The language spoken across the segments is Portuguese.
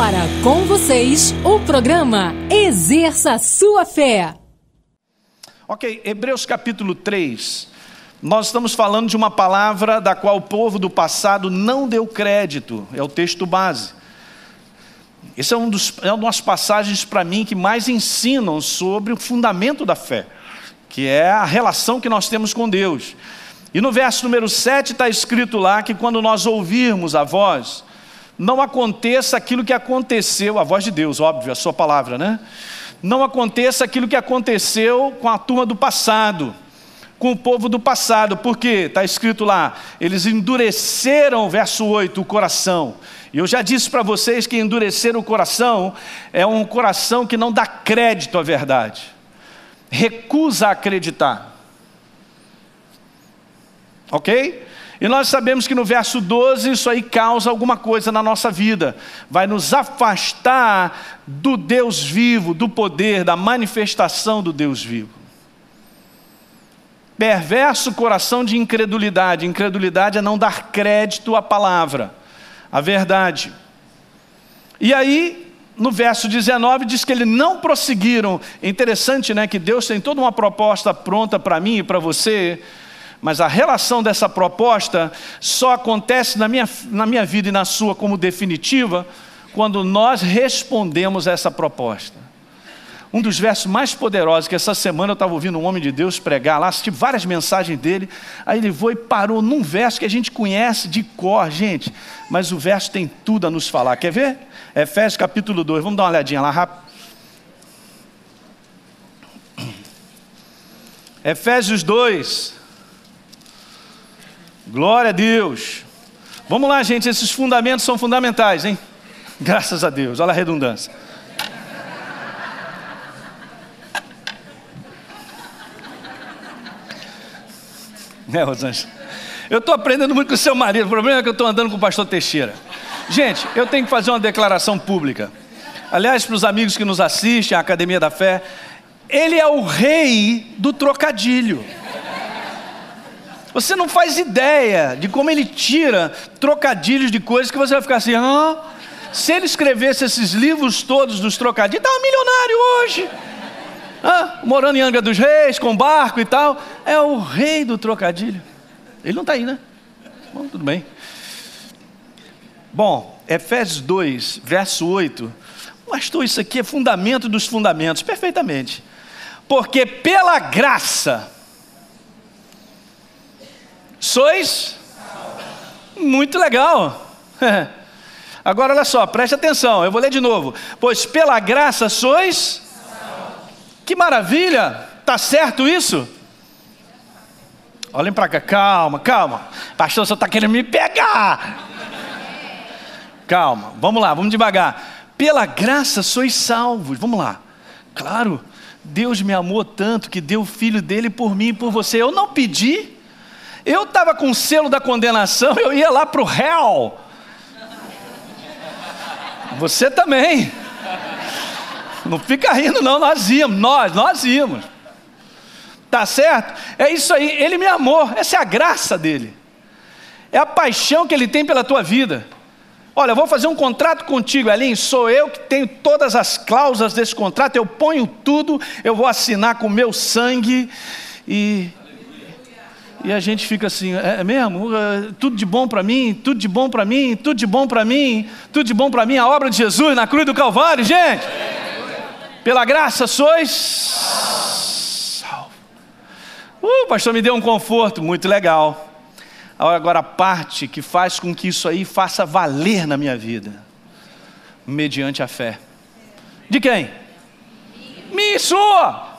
Agora, com vocês, o programa Exerça Sua Fé. Ok, Hebreus capítulo 3, nós estamos falando de uma palavra da qual o povo do passado não deu crédito, é o texto base. Esse é uma das passagens para mim que mais ensinam sobre o fundamento da fé, que é a relação que nós temos com Deus. E no verso número 7 está escrito lá que quando nós ouvirmos a voz, não aconteça aquilo que aconteceu, a voz de Deus, óbvio, a sua palavra, né? Não aconteça aquilo que aconteceu com a turma do passado, com o povo do passado, porque está escrito lá, eles endureceram, verso 8, o coração. E eu já disse para vocês que endurecer o coração é um coração que não dá crédito à verdade, recusa acreditar. Ok? E nós sabemos que no verso 12 isso aí causa alguma coisa na nossa vida. Vai nos afastar do Deus vivo, do poder, da manifestação do Deus vivo. Perverso coração de incredulidade. Incredulidade é não dar crédito à palavra, à verdade. E aí, no verso 19 diz que eles não prosseguiram. É interessante, né, que Deus tem toda uma proposta pronta para mim e para você. Mas a relação dessa proposta só acontece na minha vida e na sua como definitiva, quando nós respondemos a essa proposta. Um dos versos mais poderosos, que essa semana eu estava ouvindo um homem de Deus pregar lá, assisti várias mensagens dele, aí ele foi e parou num verso que a gente conhece de cor, gente, mas o verso tem tudo a nos falar. Quer ver? Efésios capítulo 2, vamos dar uma olhadinha lá rápido. Efésios 2. Glória a Deus. Vamos lá, gente, esses fundamentos são fundamentais, hein? Graças a Deus, olha a redundância. Rosângela, eu estou aprendendo muito com o seu marido, o problema é que eu estou andando com o pastor Teixeira. Gente, eu tenho que fazer uma declaração pública. Aliás, para os amigos que nos assistem, a Academia da Fé, ele é o rei do trocadilho. Você não faz ideia de como ele tira trocadilhos de coisas que você vai ficar assim, se ele escrevesse esses livros todos dos trocadilhos, estava milionário hoje. Morando em Angra dos Reis, com barco e tal. É o rei do trocadilho. Ele não está aí, né? Bom, tudo bem. Bom, Efésios 2, verso 8. Pastor, isso aqui é fundamento dos fundamentos. Perfeitamente. Porque pela graça sois muito legal. Agora olha só, preste atenção, eu vou ler de novo. Pois pela graça sois. Que maravilha, tá certo isso? Olhem para cá, calma. Pastor, você está querendo me pegar. Calma, vamos lá, vamos devagar. Pela graça sois salvos, vamos lá. Claro, Deus me amou tanto que deu o filho dele por mim e por você. Eu não pedi. Eu estava com o selo da condenação, eu ia lá para o hell. Você também. Não fica rindo não, nós íamos. Tá certo? É isso aí, ele me amou, essa é a graça dele. É a paixão que ele tem pela tua vida. Olha, eu vou fazer um contrato contigo, Elinho, sou eu que tenho todas as cláusulas desse contrato, eu ponho tudo, eu vou assinar com o meu sangue e a gente fica assim, é mesmo? Tudo de bom para mim, tudo de bom para mim, tudo de bom para mim, tudo de bom para mim, a obra de Jesus na cruz do Calvário, gente. Pela graça sois salvos. Pastor, me deu um conforto, muito legal. Agora a parte que faz com que isso aí faça valer na minha vida, mediante a fé. De quem? Minha e sua.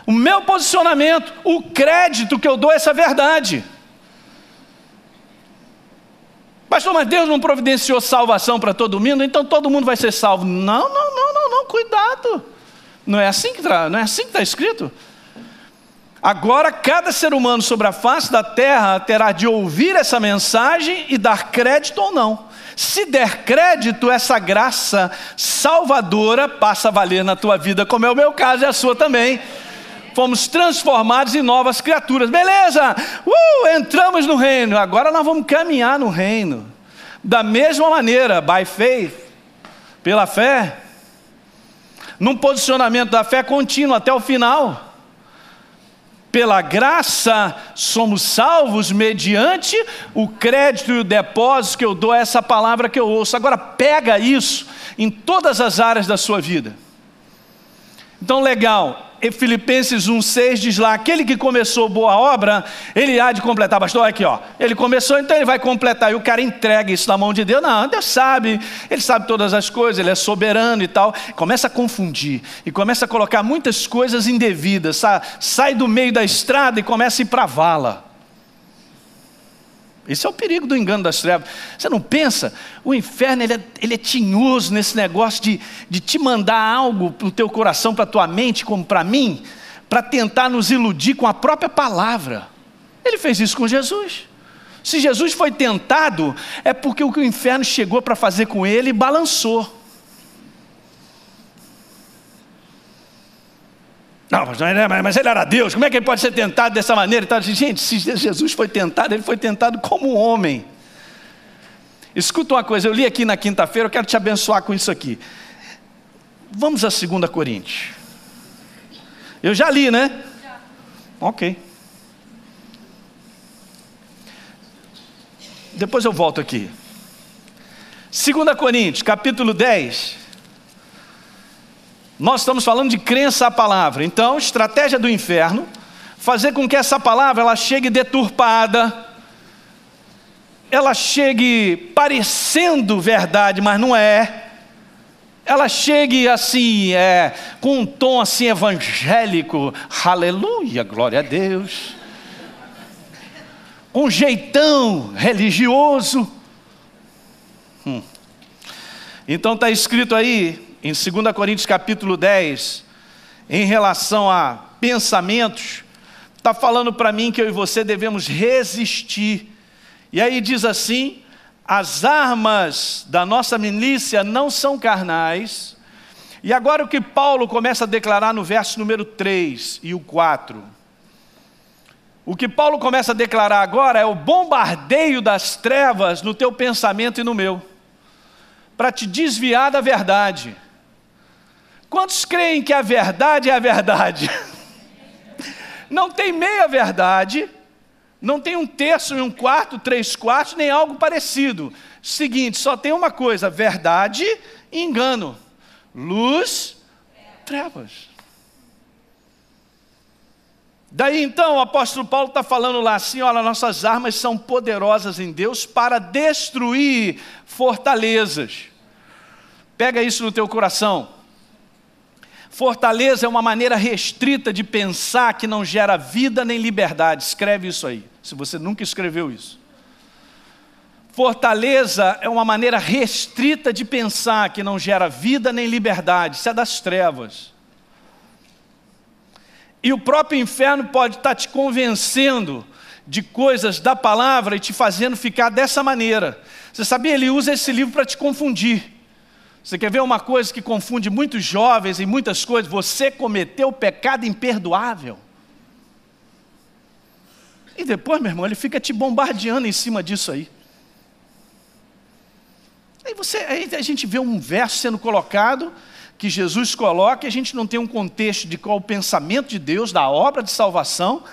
O meu posicionamento, o crédito que eu dou a essa verdade. Pastor, mas Deus não providenciou salvação para todo mundo, então todo mundo vai ser salvo. Não, cuidado. Não é assim que está escrito. Agora cada ser humano sobre a face da terra terá de ouvir essa mensagem e dar crédito ou não. Se der crédito, essa graça salvadora passa a valer na tua vida, como é o meu caso e a sua também. Fomos transformados em novas criaturas. Beleza, entramos no reino. Agora nós vamos caminhar no reino. Da mesma maneira, by faith, Pela fé, num posicionamento da fé contínuo até o final. Pela graça somos salvos mediante o crédito e o depósito que eu dou a essa palavra que eu ouço. Agora pega isso em todas as áreas da sua vida. Então legal, em Filipenses 1,6 diz lá, aquele que começou boa obra, ele há de completar. Pastor, aqui ó, ele começou, então ele vai completar. E o cara entrega isso na mão de Deus. Não, Deus sabe, ele sabe todas as coisas, ele é soberano e tal. Começa a confundir, e começa a colocar muitas coisas indevidas. Sai do meio da estrada e começa a ir para a vala. Esse é o perigo do engano das trevas. Você não pensa? O inferno ele é tinhoso nesse negócio de te mandar algo para o teu coração, para a tua mente, como para mim, para tentar nos iludir com a própria palavra. Ele fez isso com Jesus. Se Jesus foi tentado, é porque o que o inferno chegou para fazer com ele balançou. Não, mas ele era Deus, como é que ele pode ser tentado dessa maneira? Gente, se Jesus foi tentado, ele foi tentado como homem. Escuta uma coisa, eu li aqui na quinta-feira, eu quero te abençoar com isso aqui. Vamos a 2 Coríntios. Eu já li, né? Já. Ok. Depois eu volto aqui. 2 Coríntios, capítulo 10. Nós estamos falando de crença à palavra. Então, estratégia do inferno, fazer com que essa palavra ela chegue deturpada, ela chegue parecendo verdade, mas não é. Ela chegue assim, com um tom assim evangélico, aleluia, glória a Deus, um jeitão religioso. Então está escrito aí, em 2 Coríntios capítulo 10, em relação a pensamentos, está falando para mim que eu e você devemos resistir. E aí diz assim, as armas da nossa milícia não são carnais. E agora o que Paulo começa a declarar no verso número 3 e o 4. O que Paulo começa a declarar agora é o bombardeio das trevas no teu pensamento e no meu, para te desviar da verdade. Quantos creem que a verdade é a verdade? Não tem meia verdade, não tem um terço e um quarto, 3/4, nem algo parecido. Seguinte, só tem uma coisa, verdade e engano. Luz, trevas. Daí então o apóstolo Paulo está falando lá assim, olha, nossas armas são poderosas em Deus para destruir fortalezas. Pega isso no teu coração. Fortaleza é uma maneira restrita de pensar que não gera vida nem liberdade. Escreve isso aí, se você nunca escreveu isso. Fortaleza é uma maneira restrita de pensar que não gera vida nem liberdade. Isso é das trevas. E o próprio inferno pode estar te convencendo de coisas da palavra e te fazendo ficar dessa maneira. Você sabia? Ele usa esse livro para te confundir. Você quer ver uma coisa que confunde muitos jovens em muitas coisas? Você cometeu pecado imperdoável. E depois, meu irmão, ele fica te bombardeando em cima disso aí. Aí a gente vê um verso sendo colocado, que Jesus coloca, e a gente não tem um contexto de qual o pensamento de Deus, da obra de salvação,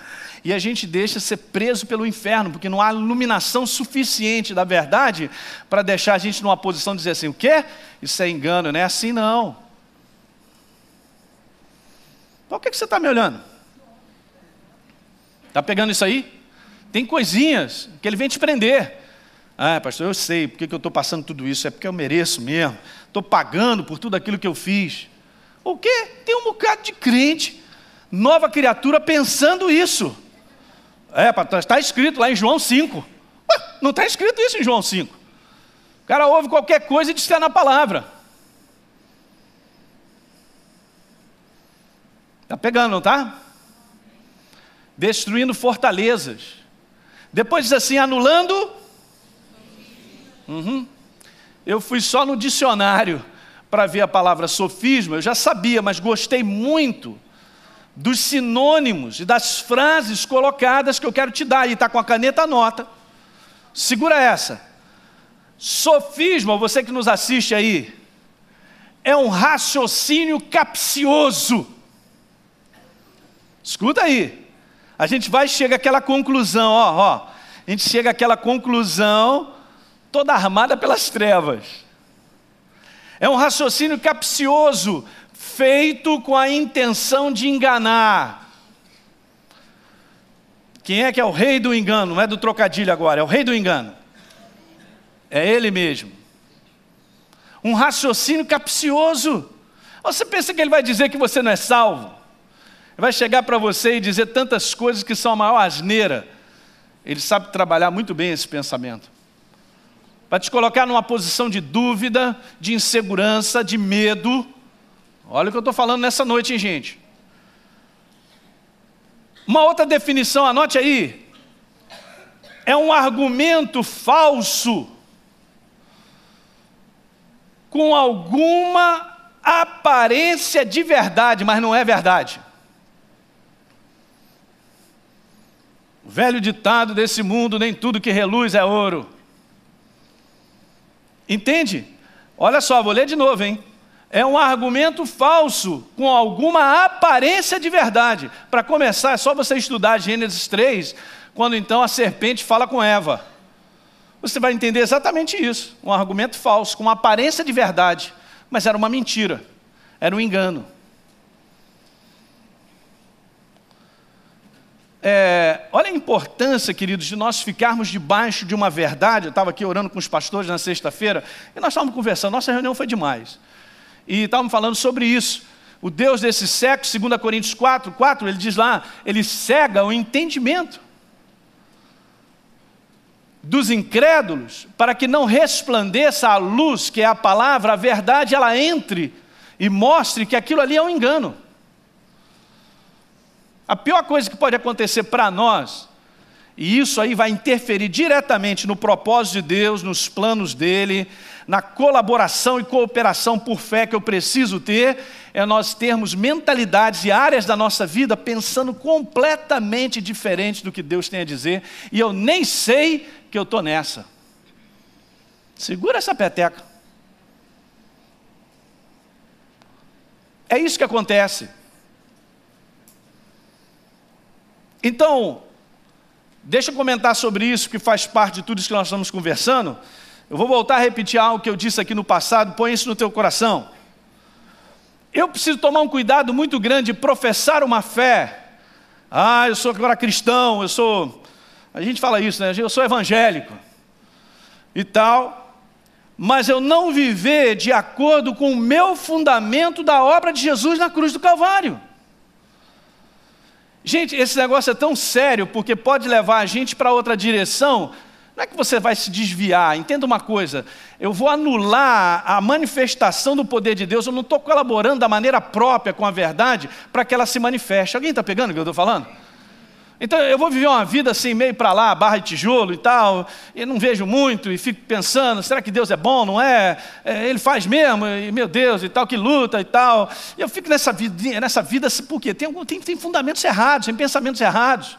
e a gente deixa ser preso pelo inferno, porque não há iluminação suficiente da verdade para deixar a gente numa posição de dizer assim, o quê? Isso é engano, não é assim não. Por que você está me olhando? Está pegando isso aí? Tem coisinhas que ele vem te prender. Ah, pastor, eu sei porque que eu estou passando tudo isso, é porque eu mereço mesmo. Estou pagando por tudo aquilo que eu fiz. O quê? Tem um bocado de crente, nova criatura pensando isso. Está escrito lá em João 5. Não está escrito isso em João 5. O cara ouve qualquer coisa e diz que está na palavra. Está pegando, não está? Destruindo fortalezas. Depois diz assim, anulando. Eu fui só no dicionário para ver a palavra sofisma. Eu já sabia, mas gostei muito dos sinônimos e das frases colocadas que eu quero te dar. E está com a caneta, anota. Segura essa. Sofisma, você que nos assiste aí, é um raciocínio capcioso. Escuta aí. A gente vai chegar àquela conclusão, a gente chega àquela conclusão toda armada pelas trevas. É um raciocínio capcioso, feito com a intenção de enganar. Quem é que é o rei do engano? Não é do trocadilho agora, é o rei do engano. É ele mesmo. Um raciocínio capcioso. Você pensa que ele vai dizer que você não é salvo? Ele vai chegar para você e dizer tantas coisas que são a maior asneira. Ele sabe trabalhar muito bem esse pensamento. Para te colocar numa posição de dúvida, de insegurança, de medo. Olha o que eu estou falando nessa noite, hein, gente? Uma outra definição, anote aí. É um argumento falso com alguma aparência de verdade, mas não é verdade. O velho ditado desse mundo, nem tudo que reluz é ouro. Entende? Olha só, vou ler de novo, hein? É um argumento falso com alguma aparência de verdade. Para começar, é só você estudar Gênesis 3, quando então a serpente fala com Eva. Você vai entender exatamente isso. Um argumento falso, com uma aparência de verdade, mas era uma mentira, era um engano. Olha a importância, queridos, de nós ficarmos debaixo de uma verdade. Eu estava aqui orando com os pastores na sexta-feira, e nós estávamos conversando, nossa reunião foi demais. E estávamos falando sobre isso. O Deus desse século, 2 Coríntios 4, ele diz lá, ele cega o entendimento dos incrédulos, para que não resplandeça a luz, que é a palavra, a verdade, ela entre e mostre que aquilo ali é um engano. A pior coisa que pode acontecer para nós, e isso aí vai interferir diretamente no propósito de Deus, nos planos dele, na colaboração e cooperação por fé que eu preciso ter, é nós termos mentalidades e áreas da nossa vida pensando completamente diferente do que Deus tem a dizer, e eu nem sei que eu estou nessa. Segura essa peteca. É isso que acontece. Então, deixa eu comentar sobre isso, que faz parte de tudo isso que nós estamos conversando. Eu vou voltar a repetir algo que eu disse aqui no passado, põe isso no teu coração. Eu preciso tomar um cuidado muito grande de professar uma fé. Eu sou agora cristão, a gente fala isso, né? Eu sou evangélico e tal, mas eu não viver de acordo com o meu fundamento da obra de Jesus na cruz do Calvário. Gente, esse negócio é tão sério, porque pode levar a gente para outra direção. Não é que você vai se desviar, entenda uma coisa, eu vou anular a manifestação do poder de Deus, eu não estou colaborando da maneira própria com a verdade, para que ela se manifeste. Alguém está pegando o que eu estou falando? Então eu vou viver uma vida assim, meio para lá, barra de tijolo e tal, e não vejo muito, e fico pensando, será que Deus é bom, não é? Ele faz mesmo, e meu Deus, e tal, que luta e tal. E eu fico nessa vida por quê? Tem fundamentos errados, tem pensamentos errados,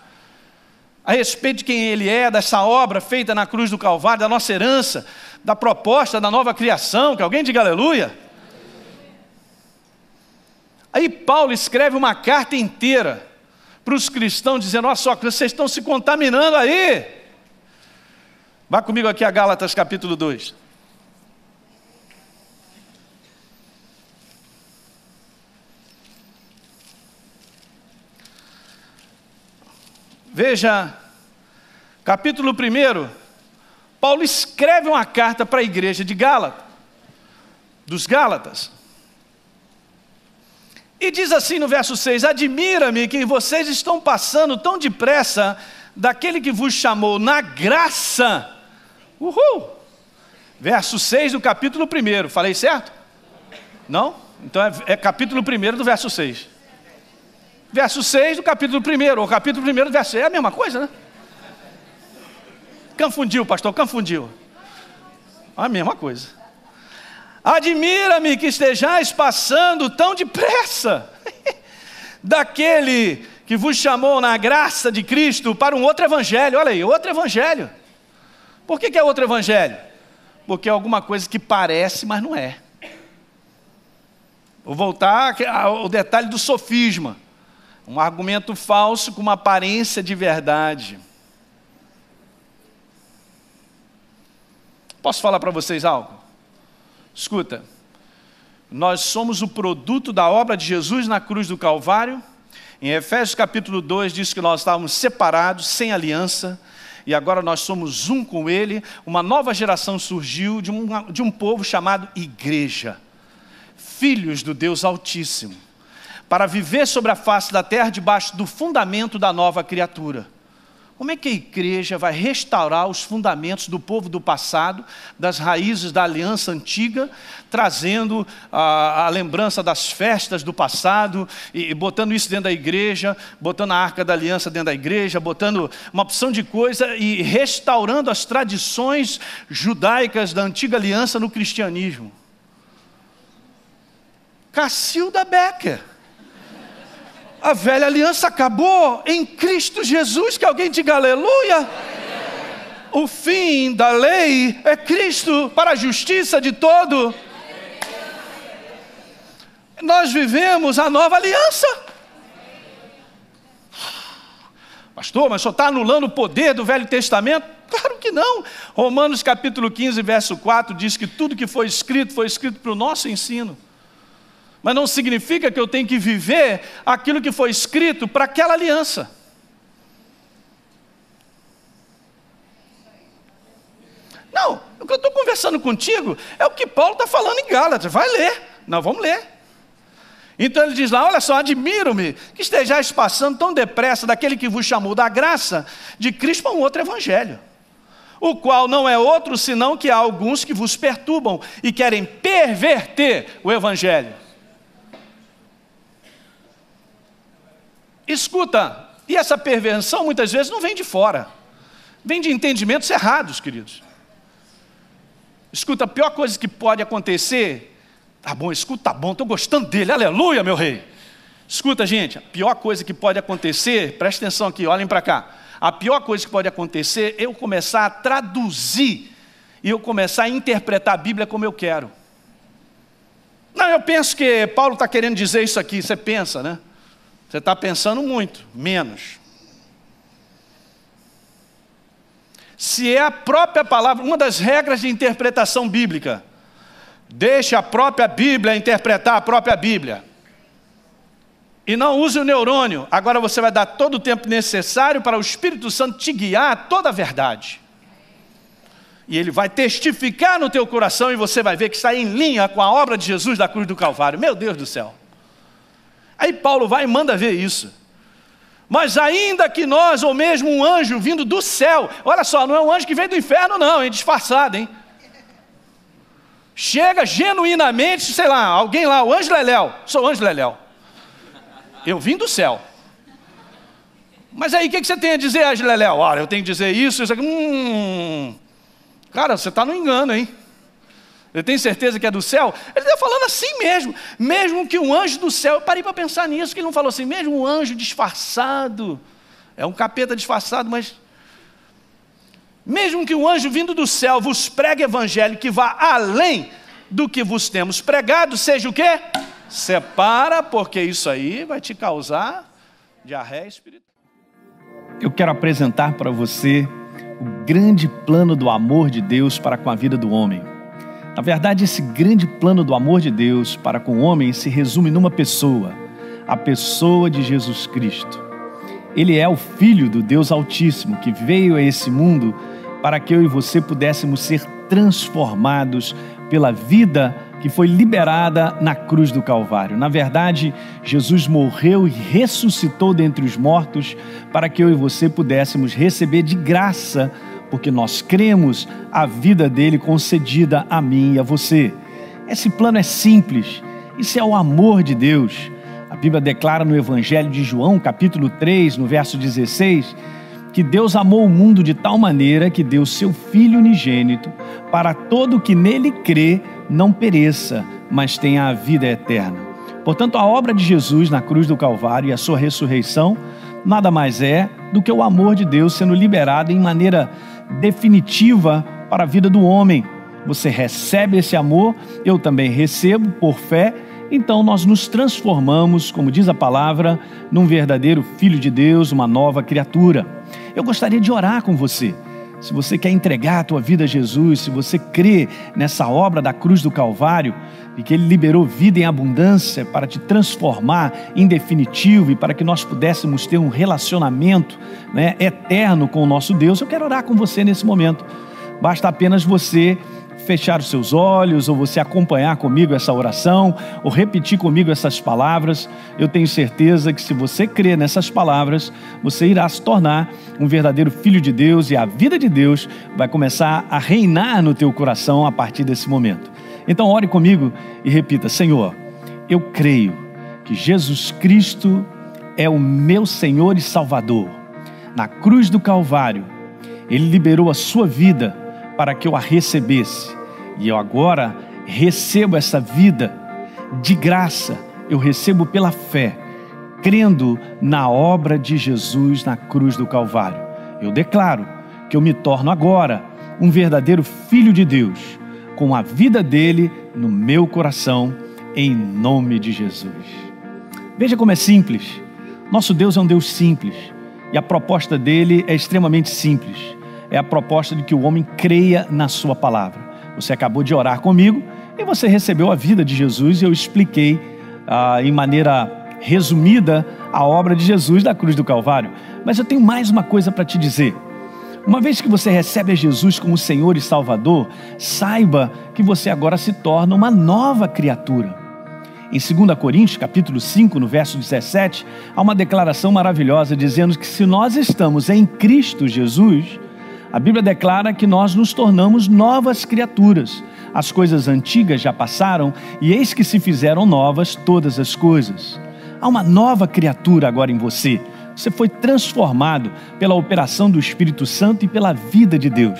a respeito de quem Ele é, dessa obra feita na cruz do Calvário, da nossa herança, da proposta da nova criação, que alguém diga aleluia. Aí Paulo escreve uma carta inteira para os cristãos, dizendo, olha só, vocês estão se contaminando aí. Vá comigo aqui a Gálatas capítulo 2. Veja, capítulo 1, Paulo escreve uma carta para a igreja de Gálatas, dos Gálatas. E diz assim no verso 6, admira-me que vocês estão passando tão depressa daquele que vos chamou na graça. Verso 6 do capítulo 1, falei certo? Não? Então é capítulo 1 do verso 6. Verso 6 do capítulo 1, ou capítulo 1 do verso 6, é a mesma coisa, né? Confundiu, pastor, confundiu. A mesma coisa. Admira-me que estejais passando tão depressa daquele que vos chamou na graça de Cristo para um outro evangelho. Olha aí, outro evangelho. Por que é outro evangelho? Porque é alguma coisa que parece, mas não é. Vou voltar ao detalhe do sofisma. Um argumento falso com uma aparência de verdade. Posso falar para vocês algo? Escuta, nós somos o produto da obra de Jesus na cruz do Calvário. Em Efésios capítulo 2 diz que nós estávamos separados, sem aliança, e agora nós somos um com Ele. Uma nova geração surgiu de um povo chamado igreja, filhos do Deus Altíssimo, para viver sobre a face da terra debaixo do fundamento da nova criatura. Como é que a igreja vai restaurar os fundamentos do povo do passado, das raízes da aliança antiga, trazendo a lembrança das festas do passado, e botando isso dentro da igreja, botando a arca da aliança dentro da igreja, botando uma opção de coisa e restaurando as tradições judaicas da antiga aliança no cristianismo? Cacilda Becker. A velha aliança acabou em Cristo Jesus. Que alguém diga aleluia. O fim da lei é Cristo para a justiça de todo. Nós vivemos a nova aliança. Pastor, mas só está anulando o poder do Velho Testamento? Claro que não. Romanos capítulo 15, verso 4 diz que tudo que foi escrito para o nosso ensino. Mas não significa que eu tenho que viver aquilo que foi escrito para aquela aliança. Não, o que eu estou conversando contigo é o que Paulo está falando em Gálatas. Vai ler, nós vamos ler. Então ele diz lá, olha só, admiro-me que estejais passando tão depressa daquele que vos chamou da graça de Cristo para um outro evangelho, o qual não é outro senão que há alguns que vos perturbam e querem perverter o evangelho. Escuta, e essa perversão muitas vezes não vem de fora, vem de entendimentos errados, queridos. Escuta, a pior coisa que pode acontecer, tá bom, escuta, tá bom, estou gostando dele, aleluia, meu rei. Escuta, gente, a pior coisa que pode acontecer, presta atenção aqui, olhem para cá. A pior coisa que pode acontecer é eu começar a traduzir e eu começar a interpretar a Bíblia como eu quero. Não, eu penso que Paulo está querendo dizer isso aqui, você pensa, né? Você está pensando muito, menos. Se é a própria palavra, uma das regras de interpretação bíblica, deixe a própria Bíblia interpretar a própria Bíblia. E não use o neurônio. Agora você vai dar todo o tempo necessário para o Espírito Santo te guiar a toda a verdade. E ele vai testificar no teu coração e você vai ver que está em linha com a obra de Jesus da cruz do Calvário. Meu Deus do céu. Aí Paulo vai e manda ver isso. Mas ainda que nós, ou mesmo um anjo vindo do céu, olha só, não é um anjo que veio do inferno não, hein, disfarçado, hein? Chega genuinamente, sei lá, alguém lá, o anjo Leléu, sou o anjo Leléu. Eu vim do céu. Mas aí o que você tem a dizer, anjo Leléu? Olha, eu tenho que dizer isso, isso aqui. Cara, você está no engano, hein? Eu tenho certeza que é do céu? Ele está falando assim mesmo. Mesmo que um anjo do céu, eu parei para pensar nisso, que ele não falou assim, mesmo um anjo disfarçado, é um capeta disfarçado, mas mesmo que um anjo vindo do céu vos pregue evangelho que vá além do que vos temos pregado, seja o quê? Separa, porque isso aí vai te causar diarreia espiritual. Eu quero apresentar para você o grande plano do amor de Deus para com a vida do homem. Na verdade, esse grande plano do amor de Deus para com o homem se resume numa pessoa, a pessoa de Jesus Cristo. Ele é o Filho do Deus Altíssimo que veio a esse mundo para que eu e você pudéssemos ser transformados pela vida que foi liberada na cruz do Calvário. Na verdade, Jesus morreu e ressuscitou dentre os mortos para que eu e você pudéssemos receber de graça, porque nós cremos, a vida dele concedida a mim e a você. Esse plano é simples, isso é o amor de Deus. A Bíblia declara no Evangelho de João, capítulo 3, no verso 16, que Deus amou o mundo de tal maneira que deu seu Filho unigênito para todo que nele crê não pereça, mas tenha a vida eterna. Portanto, a obra de Jesus na cruz do Calvário e a sua ressurreição nada mais é do que o amor de Deus sendo liberado em maneira definitiva para a vida do homem. Você recebe esse amor, eu também recebo por fé, então nós nos transformamos, como diz a palavra, num verdadeiro filho de Deus, uma nova criatura. Eu gostaria de orar com você. Se você quer entregar a tua vida a Jesus, se você crê nessa obra da cruz do Calvário e que Ele liberou vida em abundância para te transformar em definitivo e para que nós pudéssemos ter um relacionamento, eterno com o nosso Deus, eu quero orar com você nesse momento. Basta apenas você fechar os seus olhos, ou você acompanhar comigo essa oração, ou repetir comigo essas palavras. Eu tenho certeza que se você crer nessas palavras, você irá se tornar um verdadeiro filho de Deus e a vida de Deus vai começar a reinar no teu coração a partir desse momento. Então ore comigo e repita: Senhor, eu creio que Jesus Cristo é o meu Senhor e Salvador. Na cruz do Calvário, Ele liberou a sua vida para que eu a recebesse, e eu agora recebo essa vida de graça, eu recebo pela fé, crendo na obra de Jesus na cruz do Calvário. Eu declaro que eu me torno agora um verdadeiro filho de Deus, com a vida dele no meu coração, em nome de Jesus. Veja como é simples. Nosso Deus é um Deus simples, e a proposta dele é extremamente simples. É a proposta de que o homem creia na sua palavra. Você acabou de orar comigo e você recebeu a vida de Jesus, e eu expliquei em maneira resumida a obra de Jesus da cruz do Calvário. Mas eu tenho mais uma coisa para te dizer. Uma vez que você recebe a Jesus como Senhor e Salvador, saiba que você agora se torna uma nova criatura. Em 2 Coríntios, capítulo 5, no verso 17, há uma declaração maravilhosa dizendo que se nós estamos em Cristo Jesus, a Bíblia declara que nós nos tornamos novas criaturas. As coisas antigas já passaram e eis que se fizeram novas todas as coisas. Há uma nova criatura agora em você. Você foi transformado pela operação do Espírito Santo e pela vida de Deus.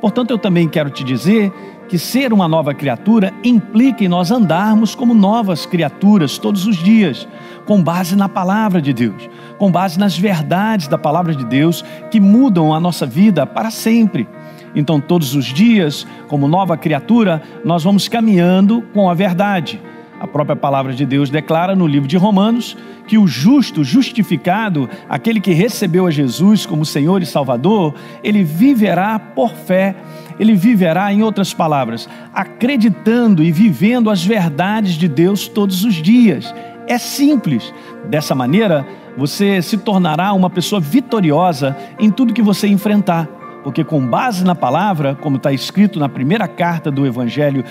Portanto, eu também quero te dizer que ser uma nova criatura implica em nós andarmos como novas criaturas todos os dias, com base na palavra de Deus, com base nas verdades da palavra de Deus que mudam a nossa vida para sempre. Então, todos os dias, como nova criatura, nós vamos caminhando com a verdade. A própria palavra de Deus declara no livro de Romanos que o justo, justificado, aquele que recebeu a Jesus como Senhor e Salvador, ele viverá por fé. Ele viverá, em outras palavras, acreditando e vivendo as verdades de Deus todos os dias. É simples. Dessa maneira, você se tornará uma pessoa vitoriosa em tudo que você enfrentar. Porque com base na palavra, como está escrito na primeira carta do Evangelho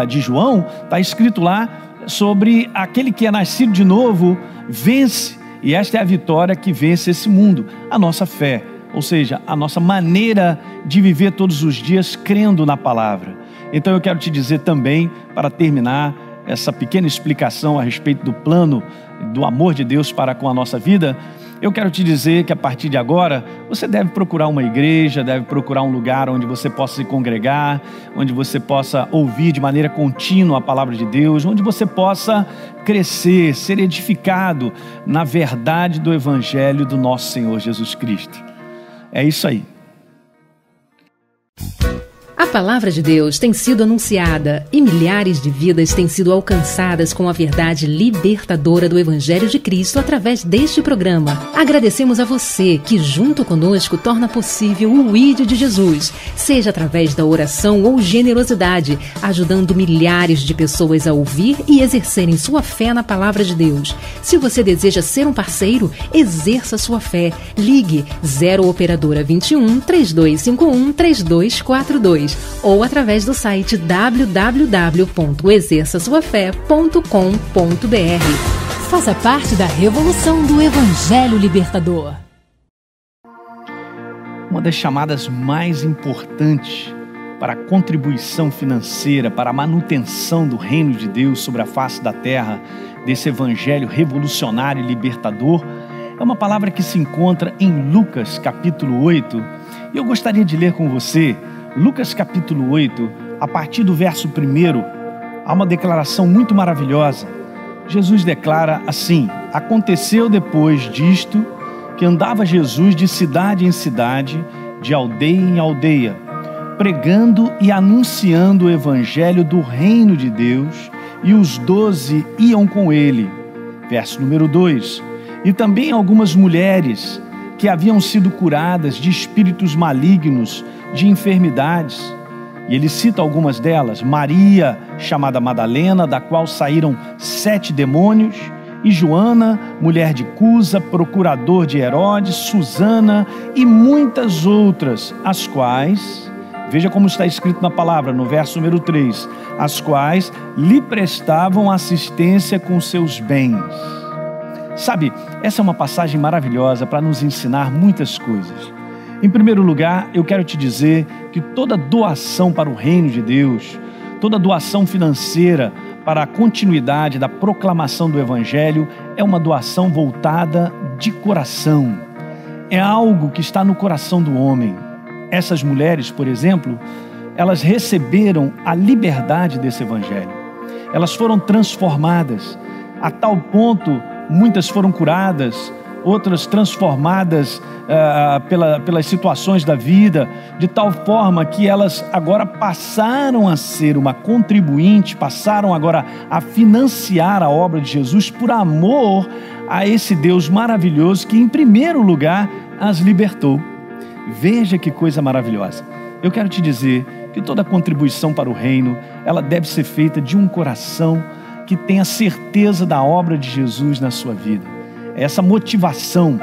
de João, está escrito lá sobre aquele que é nascido de novo, vence. E esta é a vitória que vence esse mundo, a nossa fé. Ou seja, a nossa maneira de viver todos os dias crendo na palavra. Então eu quero te dizer também, para terminar essa pequena explicação a respeito do plano, do amor de Deus para com a nossa vida, eu quero te dizer que a partir de agora, você deve procurar uma igreja, deve procurar um lugar onde você possa se congregar, onde você possa ouvir de maneira contínua a palavra de Deus, onde você possa crescer, ser edificado na verdade do Evangelho do nosso Senhor Jesus Cristo. É isso aí. A palavra de Deus tem sido anunciada e milhares de vidas têm sido alcançadas com a verdade libertadora do Evangelho de Cristo através deste programa. Agradecemos a você que junto conosco torna possível o ID de Jesus, seja através da oração ou generosidade, ajudando milhares de pessoas a ouvir e exercerem sua fé na palavra de Deus. Se você deseja ser um parceiro, exerça sua fé. Ligue 0 Operadora 21 3251 3242 ou através do site www.exerçasuafé.com.br. Faça parte da revolução do Evangelho Libertador. Uma das chamadas mais importantes para a contribuição financeira, para a manutenção do reino de Deus sobre a face da terra, desse Evangelho revolucionário e libertador, é uma palavra que se encontra em Lucas capítulo 8. E eu gostaria de ler com você Lucas capítulo 8, a partir do verso 1, há uma declaração muito maravilhosa. Jesus declara assim: aconteceu depois disto que andava Jesus de cidade em cidade, de aldeia em aldeia, pregando e anunciando o evangelho do reino de Deus e os 12 iam com ele. Verso número 2. E também algumas mulheres que haviam sido curadas de espíritos malignos, de enfermidades. E ele cita algumas delas: Maria, chamada Madalena, da qual saíram 7 demônios, e Joana, mulher de Cusa, procurador de Herodes, Susana e muitas outras, as quais, veja como está escrito na palavra, no verso número 3, as quais lhe prestavam assistência com seus bens. Sabe, essa é uma passagem maravilhosa para nos ensinar muitas coisas. Em primeiro lugar, eu quero te dizer que toda doação para o reino de Deus, toda doação financeira para a continuidade da proclamação do Evangelho é uma doação voltada de coração. É algo que está no coração do homem. Essas mulheres, por exemplo, elas receberam a liberdade desse Evangelho. Elas foram transformadas a tal ponto, muitas foram curadas, outras transformadas pelas situações da vida, de tal forma que elas agora passaram a ser uma contribuinte, passaram agora a financiar a obra de Jesus por amor a esse Deus maravilhoso que, em primeiro lugar, as libertou. Veja que coisa maravilhosa. Eu quero te dizer que toda contribuição para o reino, ela deve ser feita de um coração que tenha certeza da obra de Jesus na sua vida. Essa motivação,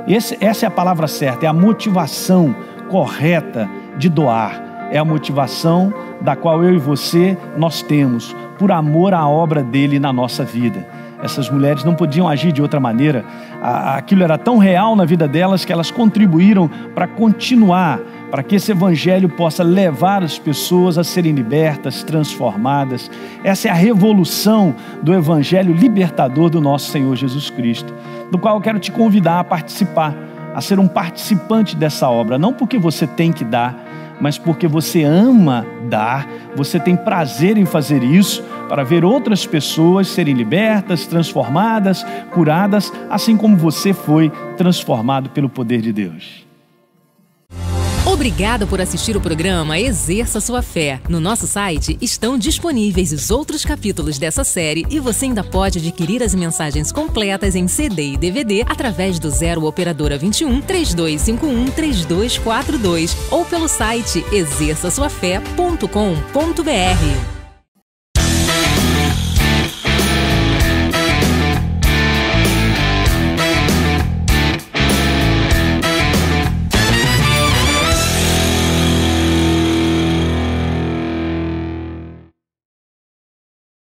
essa é a palavra certa, é a motivação correta de doar. É a motivação da qual eu e você, nós temos, por amor à obra dele na nossa vida. Essas mulheres não podiam agir de outra maneira. Aquilo era tão real na vida delas que elas contribuíram para continuar, para que esse Evangelho possa levar as pessoas a serem libertas, transformadas. Essa é a revolução do Evangelho libertador do nosso Senhor Jesus Cristo, do qual eu quero te convidar a participar, a ser um participante dessa obra, não porque você tem que dar, mas porque você ama dar, você tem prazer em fazer isso, para ver outras pessoas serem libertas, transformadas, curadas, assim como você foi transformado pelo poder de Deus. Obrigada por assistir o programa Exerça Sua Fé. No nosso site estão disponíveis os outros capítulos dessa série e você ainda pode adquirir as mensagens completas em CD e DVD através do 0 Operadora 21 3251 3242 ou pelo site exerçaçoafé.com.br.